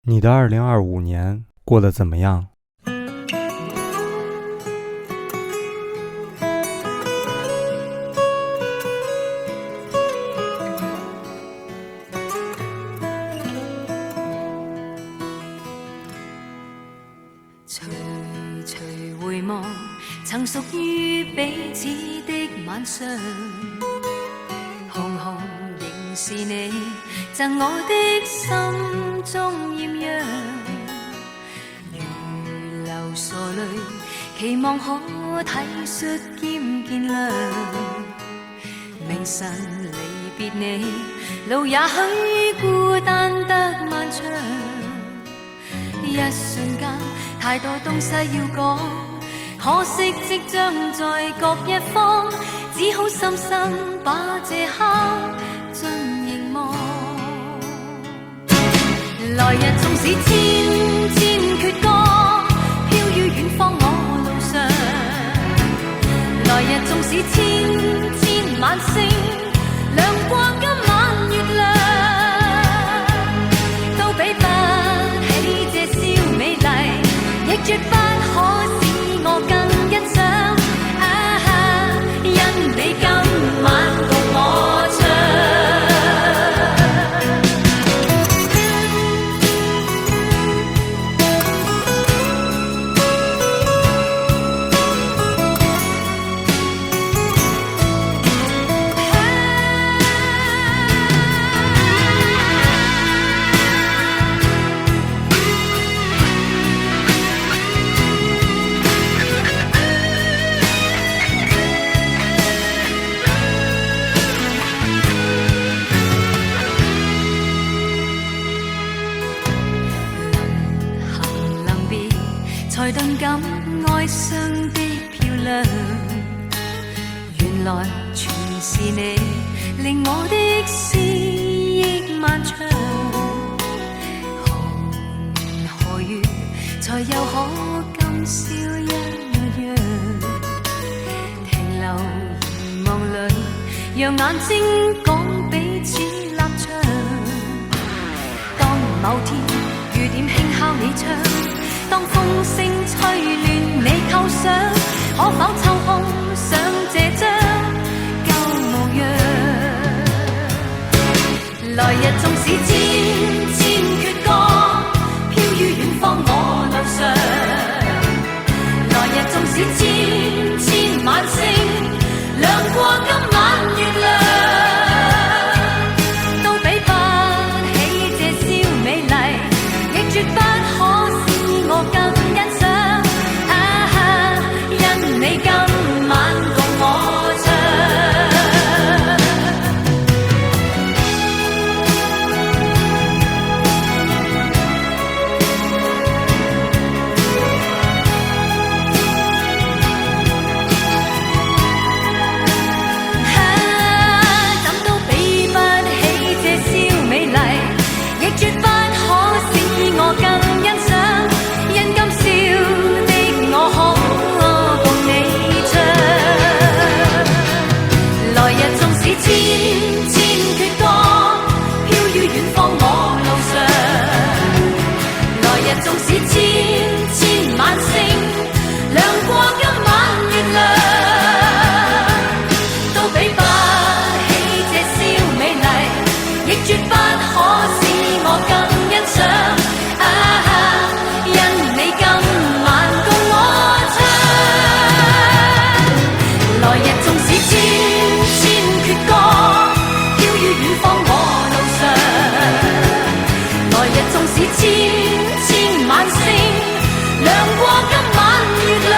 你的2025年过得怎么样？徐徐回望，曾屬於彼此的晚上，紅紅仍是你贈我的心中豔陽，如流傻淚，期望可體恤兼見諒。明晨離別你，路也許孤單得漫長，一瞬間太多東西要講，可惜即將在各一方，只好深深把這刻盡凝望。來日縱使千千闕歌，飄於遠方我路上。來日縱使千千晚星，亮過今晚月亮，都比不起這宵美麗，亦絕不可使我更欣賞。因你今晚共我唱。才頓感哀傷的漂亮，原來全是你令我的思憶漫長。何年何月才又可今宵一樣，停留凝望裏，讓眼睛講彼此立場。當某天雨點輕敲你窗，當風聲吹亂你構想，可否抽空想這張舊模樣？來日縱使千千闕歌，飄於遠方我路上。來日縱使千千晚星，亮過今晚月亮，都比不起這宵美麗，亦絕不可我更欣賞。因你今晚共我唱。怎都比不起這宵美麗，亦絕不可使我更欣賞。千千闕歌，飄於遠方我路上。來日縱使千千晚星，亮過今晚月亮，都比不起這宵美麗，亦絕不可使我更欣賞。因你今晚共我唱。來日縱使千闕歌，飄於遠方我路上。來日縱使千千晚星，亮過今晚月亮。